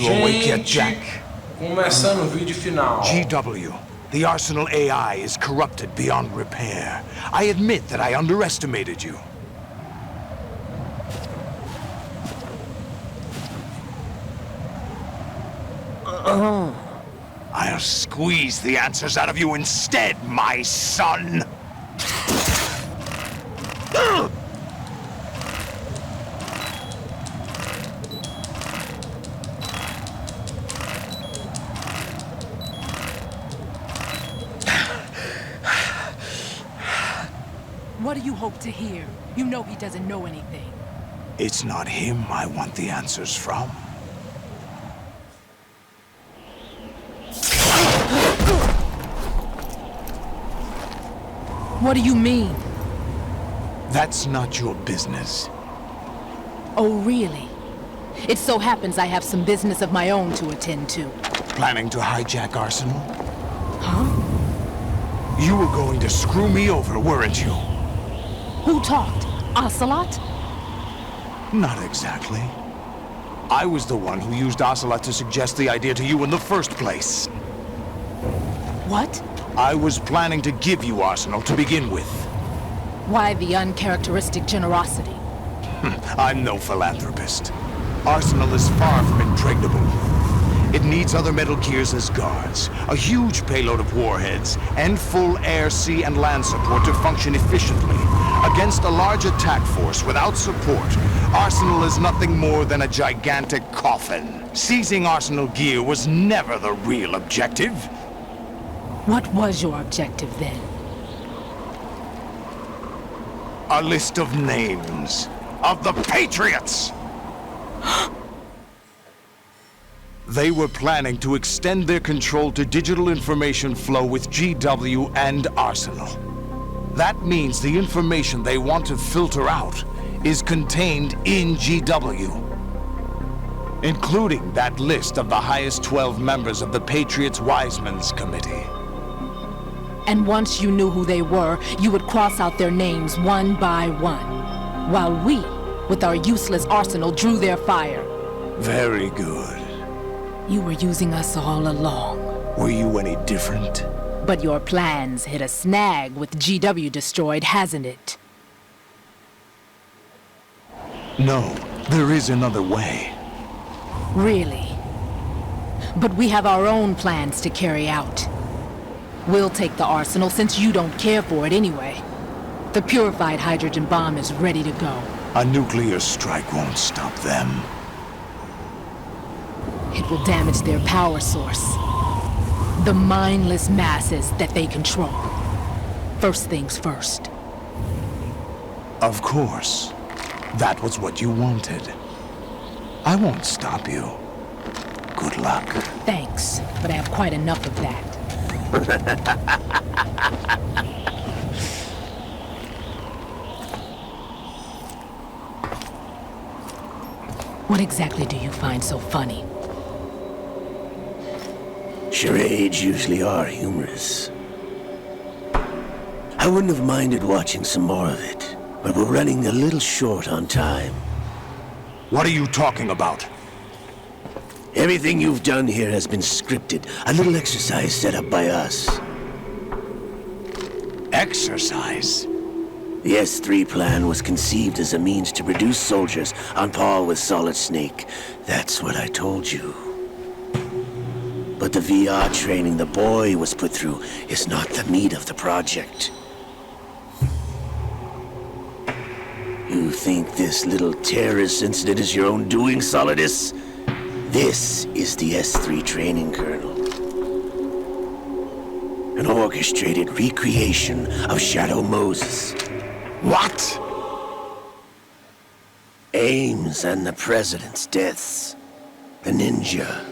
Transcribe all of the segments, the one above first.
you awake yet, Jack? Começando o vídeo final. GW, the Arsenal AI is corrupted beyond repair. I admit that I underestimated you. I'll squeeze the answers out of you instead, my son! What do you hope to hear? You know he doesn't know anything. It's not him I want the answers from. What do you mean? That's not your business. Oh, really? It so happens I have some business of my own to attend to. Planning to hijack Arsenal? Huh? You were going to screw me over, weren't you? Who talked? Ocelot? Not exactly. I was the one who used Ocelot to suggest the idea to you in the first place. What? I was planning to give you Arsenal to begin with. Why the uncharacteristic generosity? I'm no philanthropist. Arsenal is far from impregnable. It needs other Metal Gears as guards, a huge payload of warheads, and full air, sea, and land support to function efficiently. Against a large attack force without support, Arsenal is nothing more than a gigantic coffin. Seizing Arsenal gear was never the real objective. What was your objective then? A list of names of the Patriots! They were planning to extend their control to digital information flow with GW and Arsenal. That means the information they want to filter out is contained in GW, including that list of the highest 12 members of the Patriots Wiseman's Committee. And once you knew who they were, you would cross out their names one by one, while we, with our useless arsenal, drew their fire. Very good. You were using us all along. Were you any different? But your plans hit a snag with GW destroyed, hasn't it? No, there is another way. Really? But we have our own plans to carry out. We'll take the arsenal since you don't care for it anyway. The purified hydrogen bomb is ready to go. A nuclear strike won't stop them. It will damage their power source. The mindless masses that they control. First things first. Of course. That was what you wanted. I won't stop you. Good luck. Thanks, but I have quite enough of that. What exactly do you find so funny? Charades usually are humorous. I wouldn't have minded watching some more of it, but we're running a little short on time. What are you talking about? Everything you've done here has been scripted, a little exercise set up by us. Exercise? The S3 plan was conceived as a means to reduce soldiers on par with Solid Snake. That's what I told you. But the VR training the boy was put through is not the meat of the project. You think this little terrorist incident is your own doing, Solidus? This is the S3 training kernel. An orchestrated recreation of Shadow Moses. What? Ames and the President's deaths. The ninja.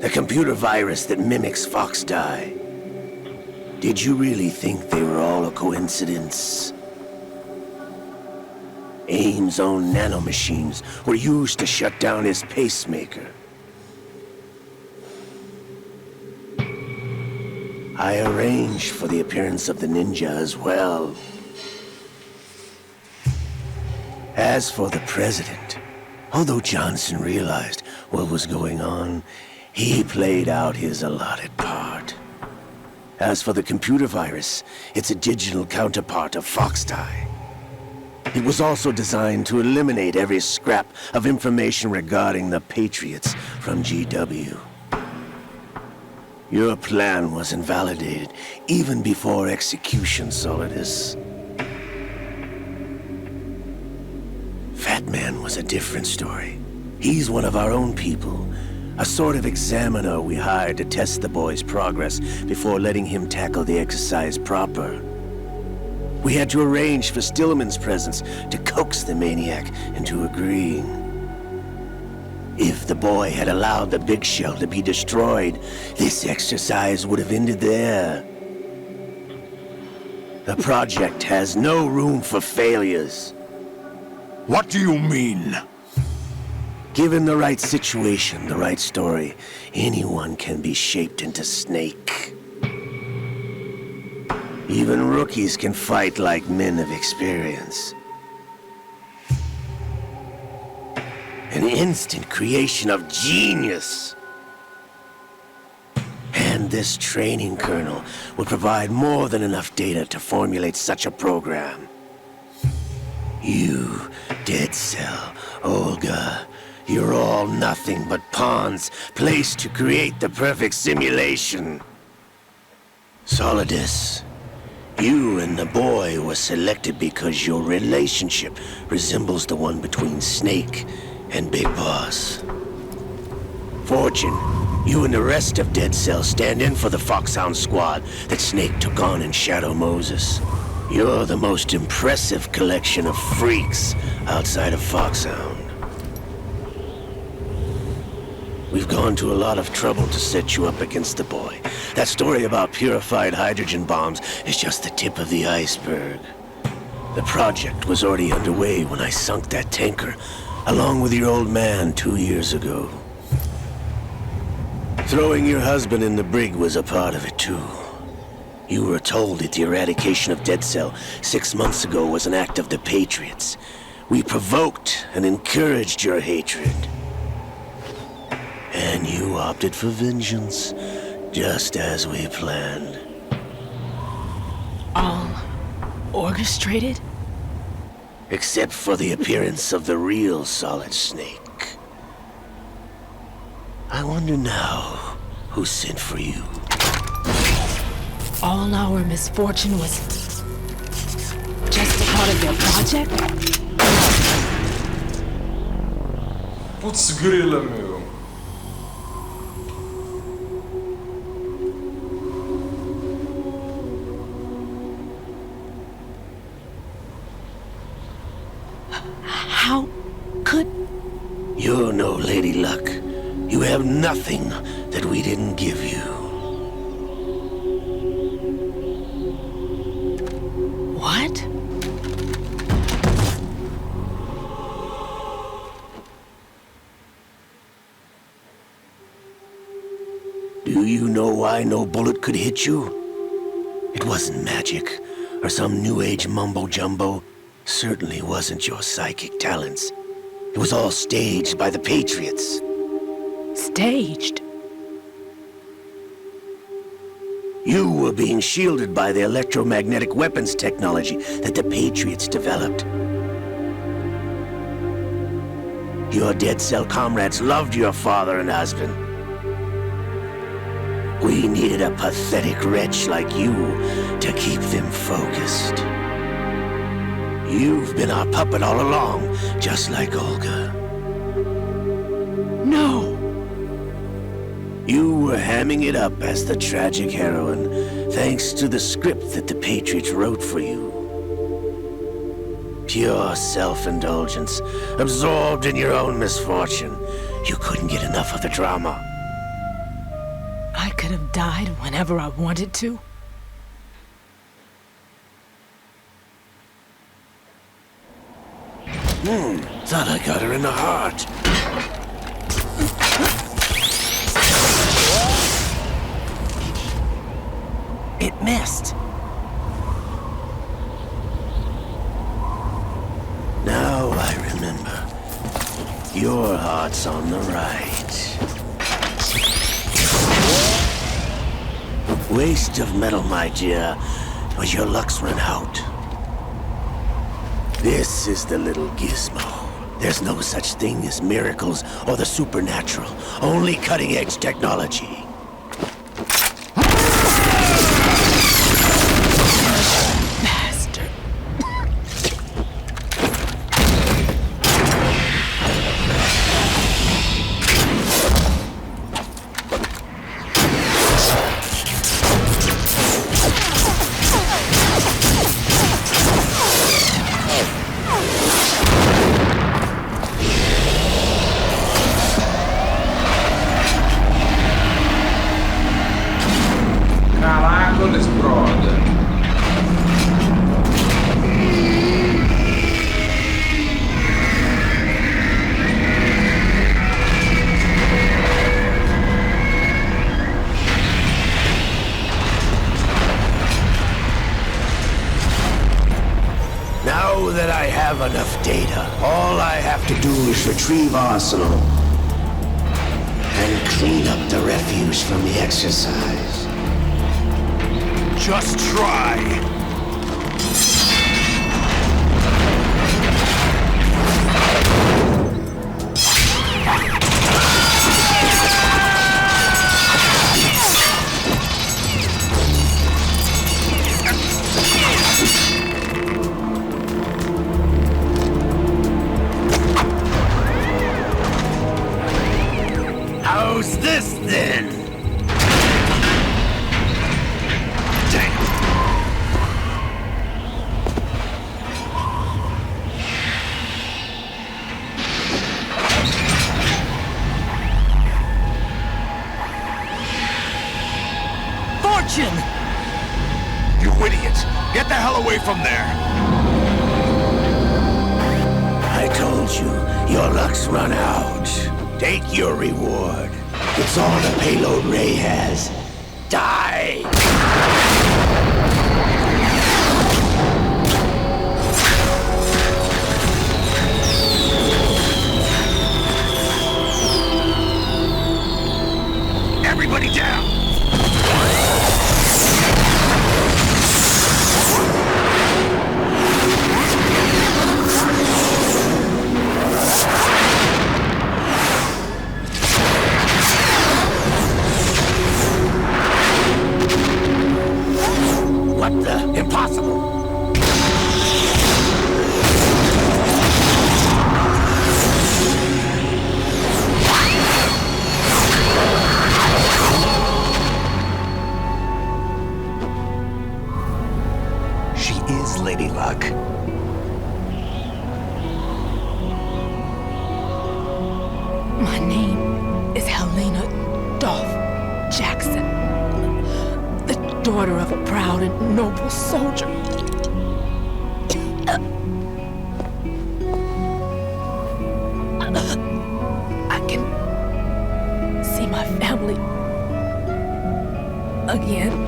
The computer virus that mimics Fox Die. Did you really think they were all a coincidence? Ames' own nanomachines were used to shut down his pacemaker. I arranged for the appearance of the ninja as well. As for the President, Although Johnson realized what was going on, he played out his allotted part. As for the computer virus, it's a digital counterpart of Foxtie. It was also designed to eliminate every scrap of information regarding the Patriots from GW. Your plan was invalidated even before execution, Solidus. Fat Man was a different story. He's one of our own people, a sort of examiner we hired to test the boy's progress before letting him tackle the exercise proper. We had to arrange for Stillman's presence to coax the maniac into agreeing. If the boy had allowed the big shell to be destroyed, this exercise would have ended there. The project has no room for failures. What do you mean? Given the right situation, the right story, anyone can be shaped into Snake. Even rookies can fight like men of experience. An instant creation of genius. And this training kernel would provide more than enough data to formulate such a program. You, Dead Cell, Olga, you're all nothing but pawns placed to create the perfect simulation. Solidus, you and the boy were selected because your relationship resembles the one between Snake and Big Boss. Fortune, you and the rest of Dead Cell stand in for the Foxhound squad that Snake took on in Shadow Moses. You're the most impressive collection of freaks outside of Foxhound. We've gone to a lot of trouble to set you up against the boy. That story about purified hydrogen bombs is just the tip of the iceberg. The project was already underway when I sunk that tanker, along with your old man 2 years ago. Throwing your husband in the brig was a part of it too. You were told that the eradication of Dead Cell 6 months ago was an act of the Patriots. We provoked and encouraged your hatred. And you opted for vengeance, just as we planned. All orchestrated? Except for the appearance of the real Solid Snake. I wonder now who sent for you. All our misfortune was just a part of their project? Putz grila, meu. How could... You're no Lady Luck. You have nothing that we didn't give you. What? Do you know why no bullet could hit you? It wasn't magic, or some new age mumbo-jumbo. Certainly wasn't your psychic talents. It was all staged by the Patriots. Staged? You were being shielded by the electromagnetic weapons technology that the Patriots developed. Your Dead Cell comrades loved your father and husband. We needed a pathetic wretch like you to keep them focused. You've been our puppet all along, just like Olga. No! You were hamming it up as the tragic heroine, thanks to the script that the Patriots wrote for you. Pure self-indulgence, absorbed in your own misfortune. You couldn't get enough of the drama. I could have died whenever I wanted to. Thought I got her in the heart. It missed. Now I remember. Starts on the right. Waste of metal, my dear, but your luck's run out. This is the little gizmo. There's no such thing as miracles or the supernatural, only cutting-edge technology. Bastard. Caraca, ele explode. Now that I have enough data, all I have to do is retrieve Arsenal and clean up the refuse from the exercise. Just try. How's this then? Fortune! You idiot! Get the hell away from there! I told you, your luck's run out. Take your reward. It's all the payload Ray has. Die! Everybody down! What the? Impossible! She is Lady Luck. My name is Helena Dolph Jackson, the daughter of a proud and noble soldier. I can see my family again.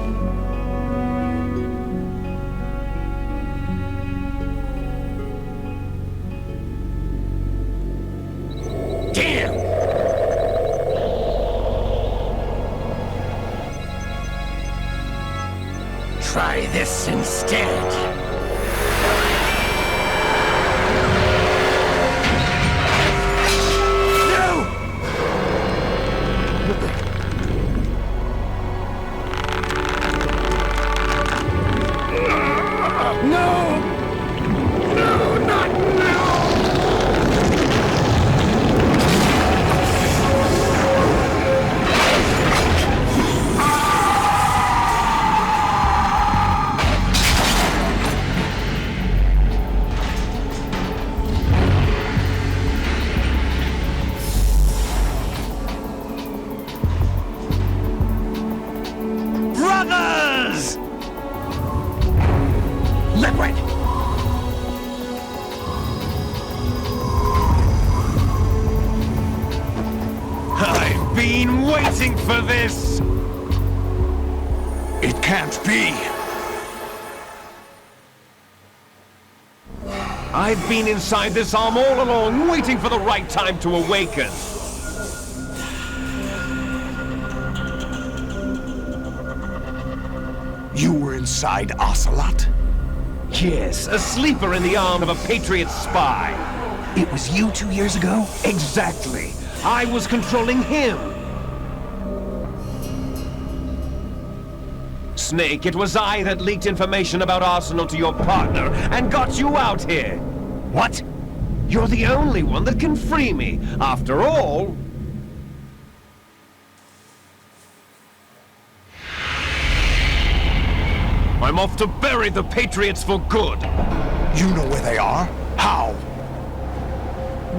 Damn! Try this instead. Brothers! Liquid! I've been waiting for this! It can't be! I've been inside this arm all along, waiting for the right time to awaken. You were inside Ocelot? Yes, a sleeper in the arm of a Patriot spy. It was you 2 years ago? Exactly. I was controlling him. Snake, it was I that leaked information about Arsenal to your partner and got you out here. What? You're the only one that can free me. After all... I'm off to bury the Patriots for good. You know where they are? How?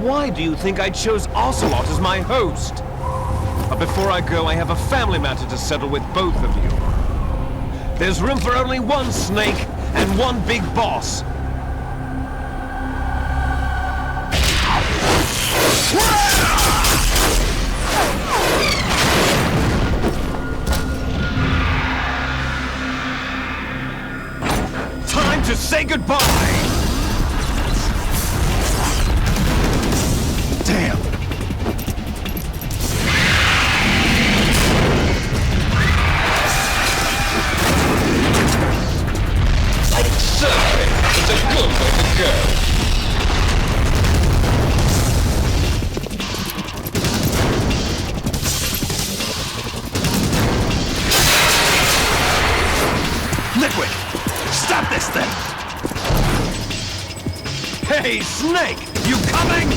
Why do you think I chose Ocelot as my host? But before I go, I have a family matter to settle with both of you. There's room for only one Snake and one big boss. Time to say goodbye! Damn! Certainly, it's a good way to go. Liquid! Stop this thing! Hey, Snake! You coming?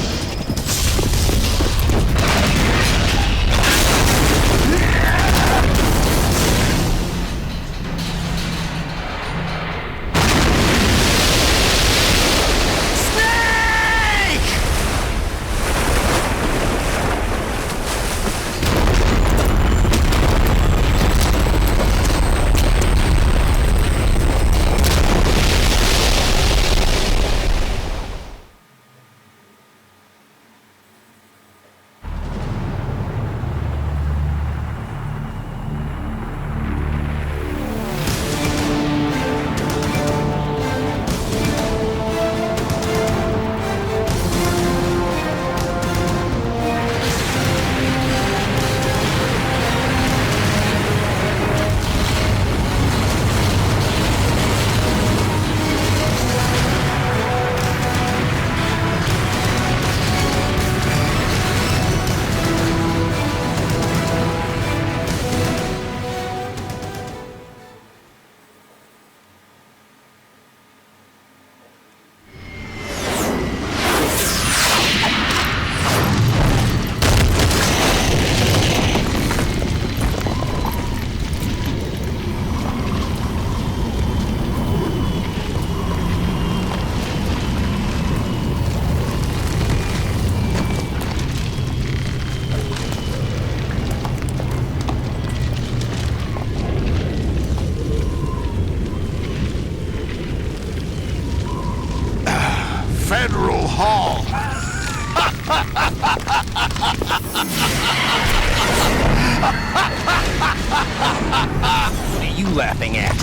Federal Hall! What are you laughing at?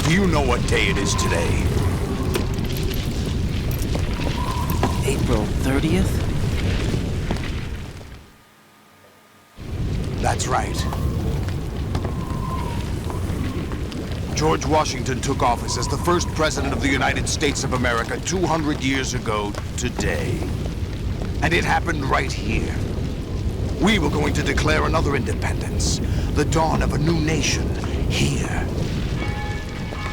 Do you know what day it is today? April 30th? That's right. George Washington took office as the first president of the United States of America 200 years ago today. And it happened right here. We were going to declare another independence, the dawn of a new nation, here.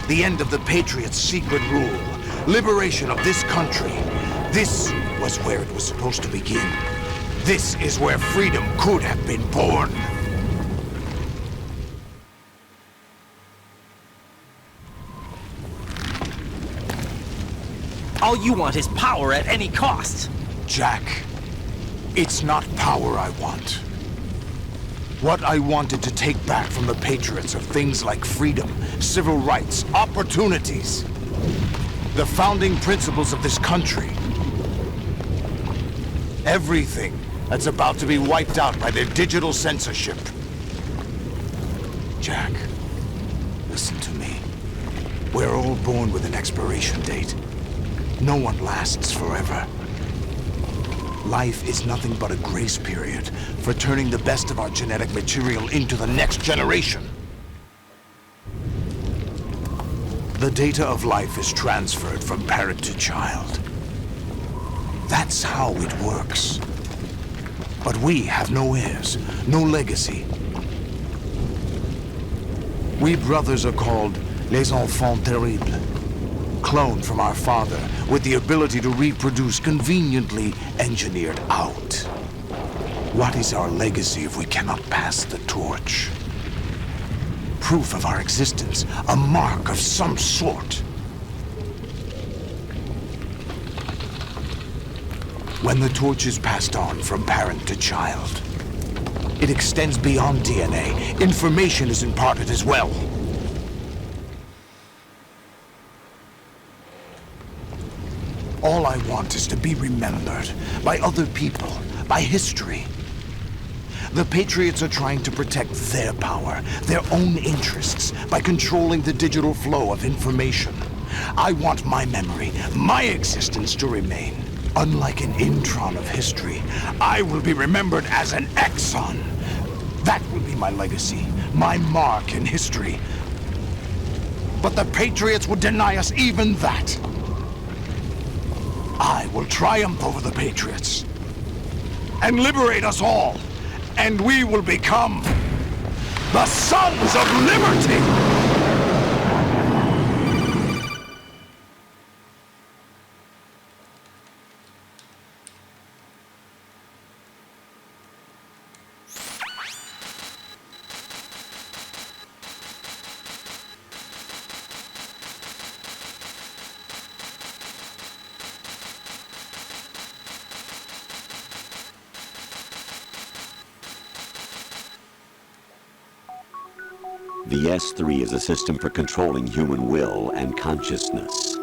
The end of the Patriots' secret rule, liberation of this country. This was where it was supposed to begin. This is where freedom could have been born. All you want is power at any cost. Jack, it's not power I want. What I wanted to take back from the Patriots are things like freedom, civil rights, opportunities. The founding principles of this country. Everything that's about to be wiped out by their digital censorship. Jack, listen to me. We're all born with an expiration date. No one lasts forever. Life is nothing but a grace period for turning the best of our genetic material into the next generation. The data of life is transferred from parent to child. That's how it works. But we have no heirs, no legacy. We brothers are called les enfants terribles, cloned from our father with the ability to reproduce conveniently engineered out. What is our legacy if we cannot pass the torch? Proof of our existence, a mark of some sort. When the torch is passed on from parent to child, it extends beyond DNA. Information is imparted as well. All I want is to be remembered by other people, by history. The Patriots are trying to protect their power, their own interests, by controlling the digital flow of information. I want my memory, my existence to remain. Unlike an intron of history, I will be remembered as an exon. That will be my legacy, my mark in history. But the Patriots would deny us even that. I will triumph over the Patriots and liberate us all, and we will become the Sons of Liberty! The S3 is a system for controlling human will and consciousness.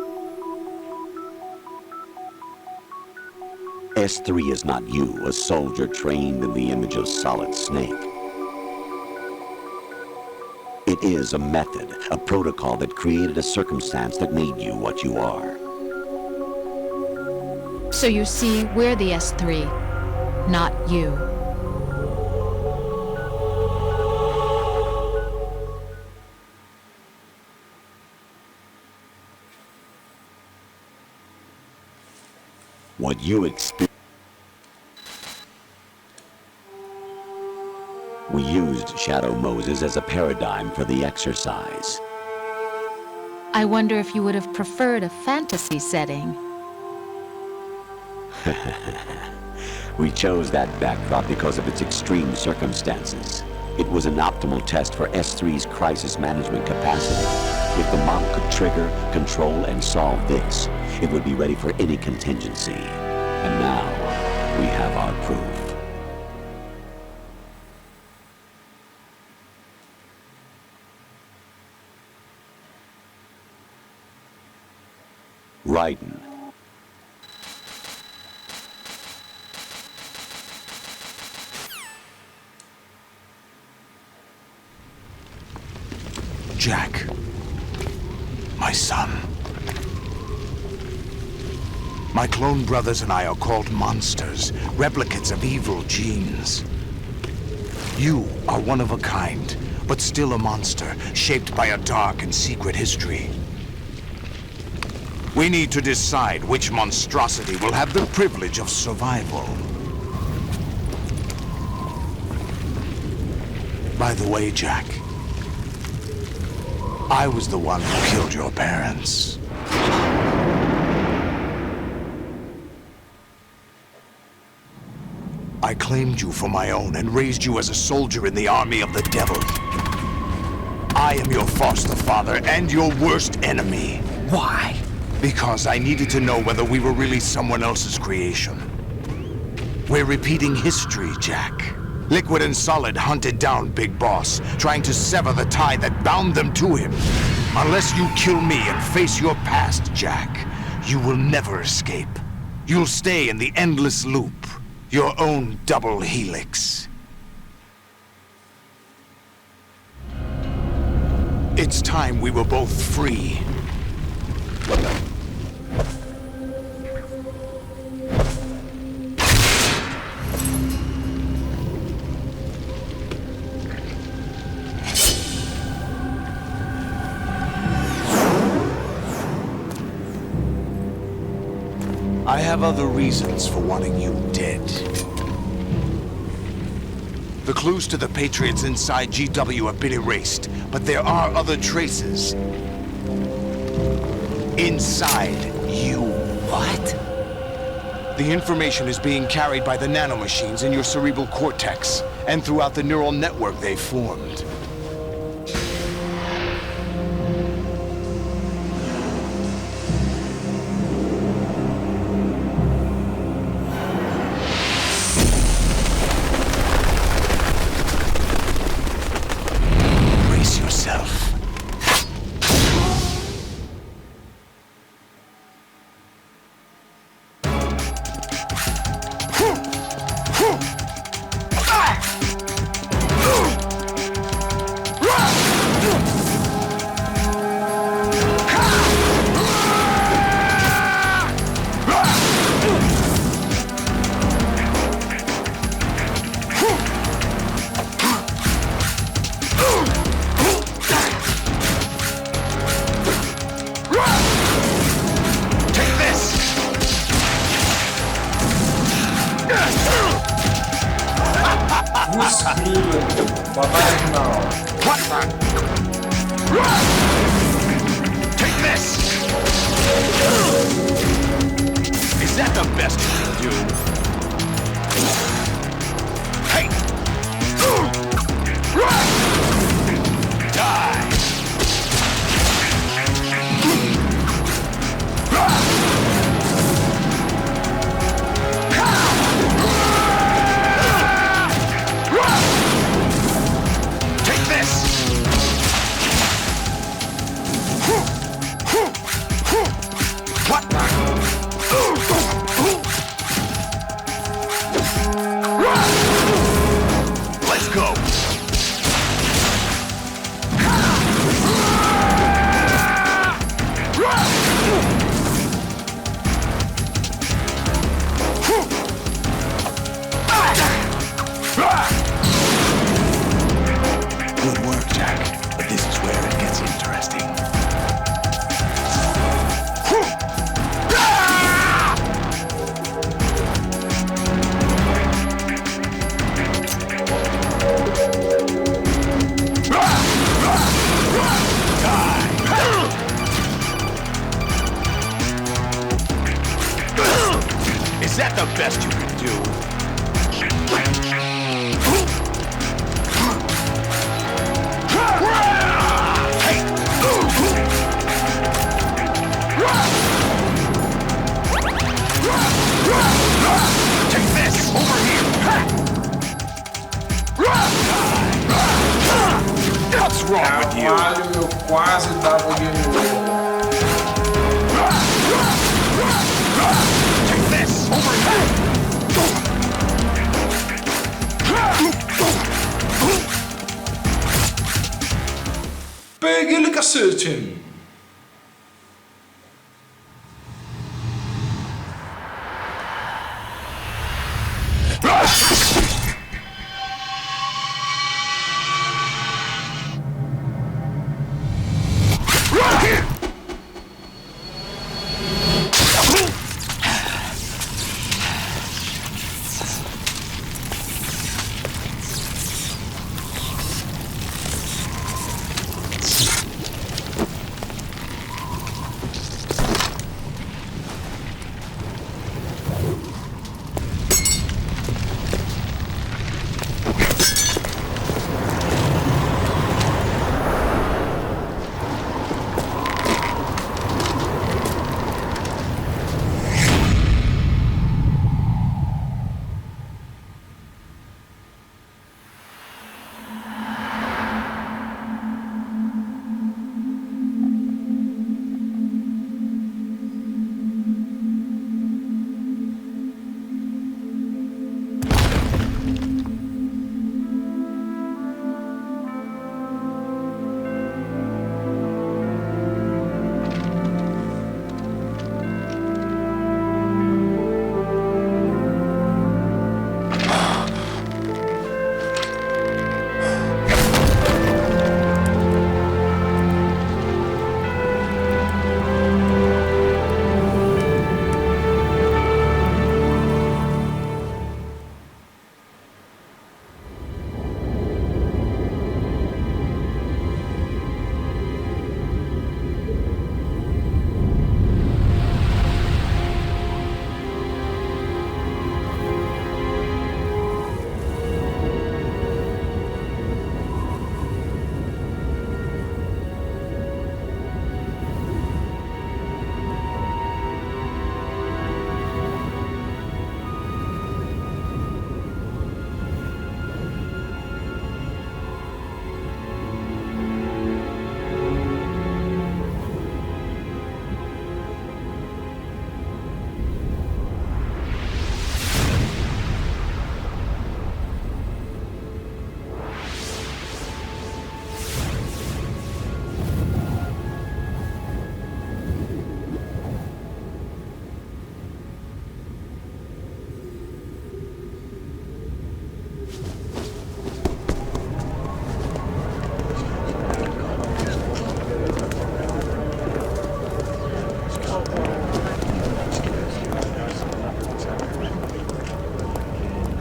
S3 is not you, a soldier trained in the image of Solid Snake. It is a method, a protocol that created a circumstance that made you what you are. So you see, we're the S3, not you. What you experience. We used Shadow Moses as a paradigm for the exercise. I wonder if you would have preferred a fantasy setting. We chose that backdrop because of its extreme circumstances. It was an optimal test for S3's crisis management capacity. If the model could trigger, control, and solve this, it would be ready for any contingency. And now, we have our proof. Raiden. Jack, my son. My clone brothers and I are called monsters, replicates of evil genes. You are one of a kind, but still a monster, shaped by a dark and secret history. We need to decide which monstrosity will have the privilege of survival. By the way, Jack, I was the one who killed your parents. I claimed you for my own and raised you as a soldier in the army of the devil. I am your foster father and your worst enemy. Why? Because I needed to know whether we were really someone else's creation. We're repeating history, Jack. Liquid and Solid hunted down Big Boss, trying to sever the tie that bound them to him. Unless you kill me and face your past, Jack, you will never escape. You'll stay in the endless loop, your own double helix. It's time we were both free. have other reasons for wanting you dead. The clues to the Patriots inside GW have been erased, but there are other traces. Inside you. What? The information is being carried by the nanomachines in your cerebral cortex, and throughout the neural network they formed. Brace yourself. Take this! Is that the best you can do? Hey! Die! Take this! What? Let's go. Good work, Jack. But this is where it gets interesting. Is that the best you can do? Hey! Take this! Over here! What's wrong with you? Caralho, eu quase dava o game over. Take this! Over here! Peguei ele, cacete!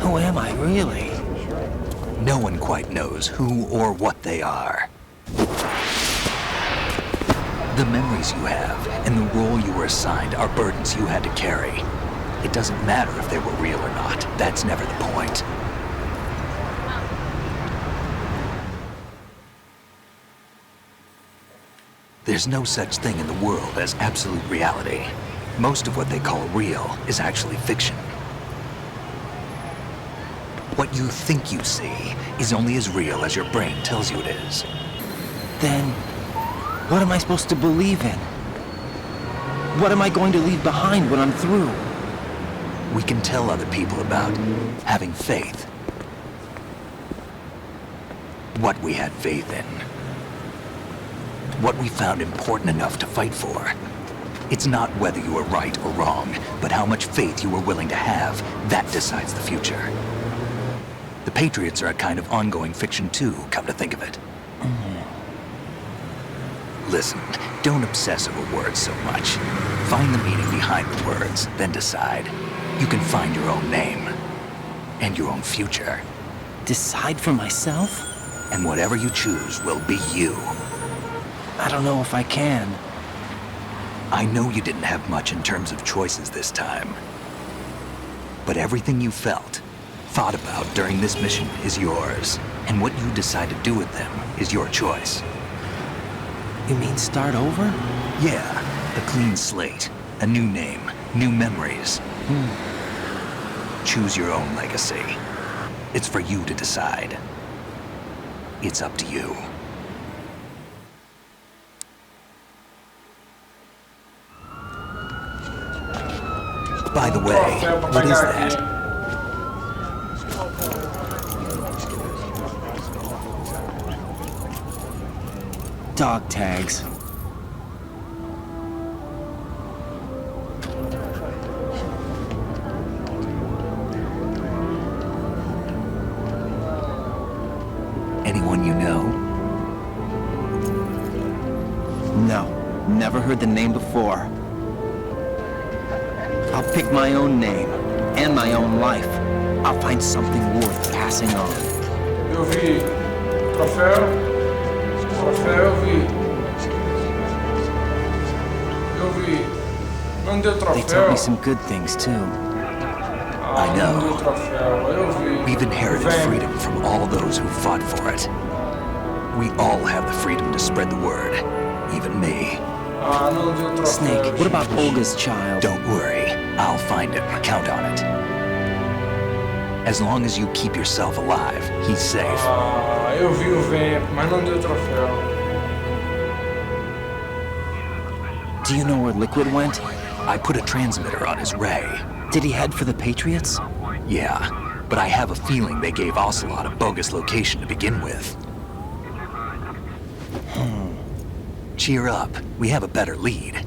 Who am I, really? No one quite knows who or what they are. The memories you have and the role you were assigned are burdens you had to carry. It doesn't matter if they were real or not. That's never the point. There's no such thing in the world as absolute reality. Most of what they call real is actually fiction. What you think you see is only as real as your brain tells you it is. Then, what am I supposed to believe in? What am I going to leave behind when I'm through? We can tell other people about having faith. What we had faith in. What we found important enough to fight for. It's not whether you were right or wrong, but how much faith you were willing to have. That decides the future. The Patriots are a kind of ongoing fiction too, come to think of it. Listen, don't obsess over words so much. Find the meaning behind the words, then decide. You can find your own name. And your own future. Decide for myself? And whatever you choose will be you. I don't know if I can. I know you didn't have much in terms of choices this time. But everything you felt, thought about during this mission is yours. And what you decide to do with them is your choice. You mean start over? Yeah, a clean slate, a new name, new memories. Choose your own legacy. It's for you to decide. It's up to you. By the way, what is that? Dog tags. Anyone you know? No, never heard the name before. I'll pick my own name and my own life. I'll find something worth passing on. Eu vi troféu. Troféu eu vi. Eu vi. Não deu They taught troféu. me some good things too. I know. Não deu troféu. Eu vi. We've inherited freedom from all those who fought for it. We all have the freedom to spread the word, even me. Não deu troféu. Snake, what about Olga's child? Don't worry, I'll find him. Count on it. As long as you keep yourself alive, he's safe. Eu vi o vamp, mas não deu troféu. Do you know where Liquid went? I put a transmitter on his ray. Did he head for the Patriots? Yeah, but I have a feeling they gave Ocelot a bogus location to begin with. Cheer up, we have a better lead.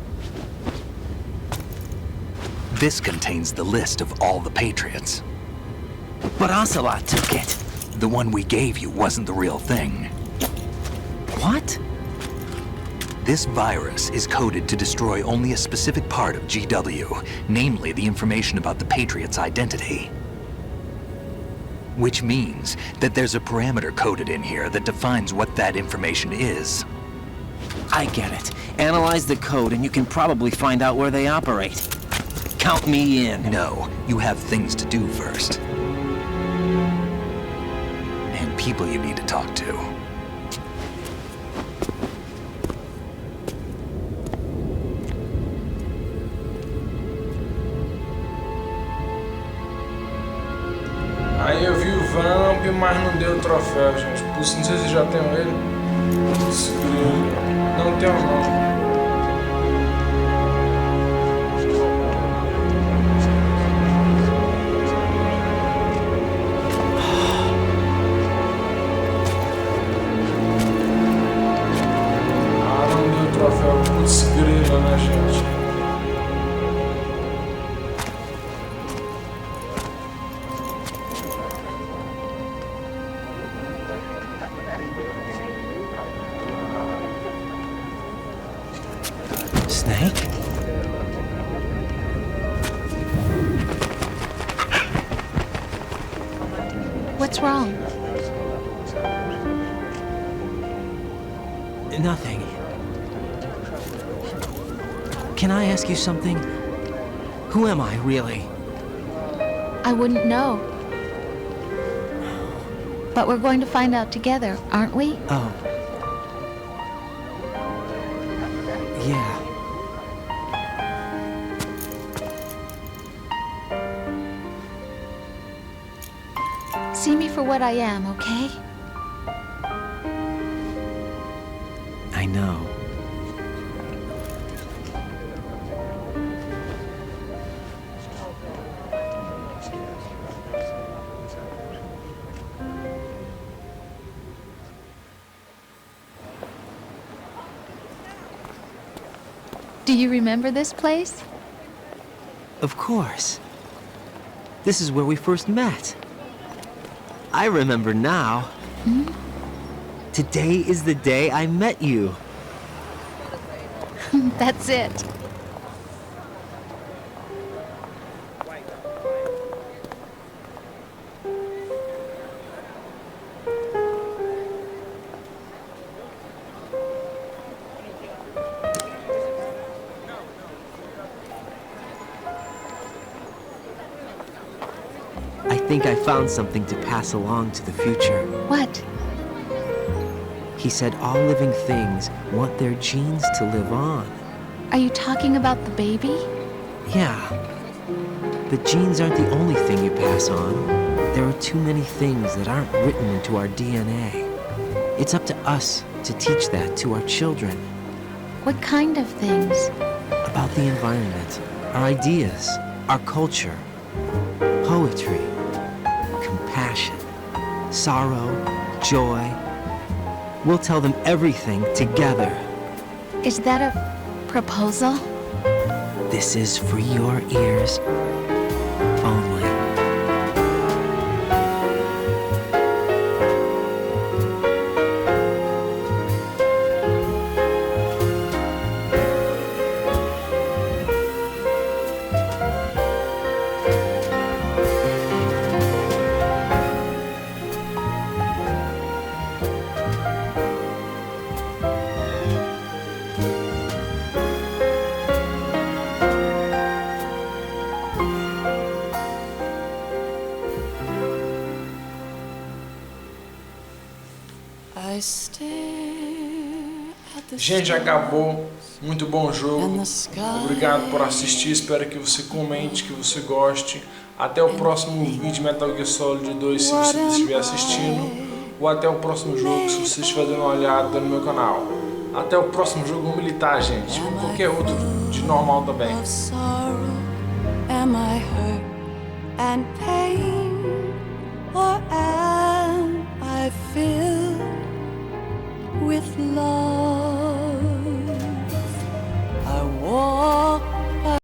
This contains the list of all the Patriots. But Ocelot took it. The one we gave you wasn't the real thing. What? This virus is coded to destroy only a specific part of GW, namely the information about the Patriots' identity. Which means that there's a parameter coded in here that defines what that information is. I get it. Analyze the code and you can probably find out where they operate. Count me in. No, you have things to do first. And people you need to talk to. Aí eu vi o vamp, mas não deu troféu, gente. Não sei se vocês já tem ele. Putz, não tenho não. Não deu troféu. Putz, grila, né, gente? What's wrong? Nothing. Can I ask you something? Who am I, really? I wouldn't know. But we're going to find out together, aren't we? Oh. Yeah. See me for what I am, okay? I know. Do you remember this place? Of course. This is where we first met. I remember now. Today is the day I met you. That's it. I think I found something to pass along to the future. What? He said all living things want their genes to live on. Are you talking about the baby? Yeah. The genes aren't the only thing you pass on. There are too many things that aren't written into our DNA. It's up to us to teach that to our children. What kind of things? About the environment, our ideas, our culture, poetry, compassion, sorrow, joy. We'll tell them everything together. Is that a proposal? This is for your ears only. Gente, acabou. Muito bom jogo. Obrigado por assistir. Espero que você comente, que você goste. Até o próximo vídeo de Metal Gear Solid 2, se você estiver assistindo. Ou até o próximo jogo, se você estiver dando uma olhada no meu canal. Até o próximo jogo militar, gente. Ou qualquer outro de normal também.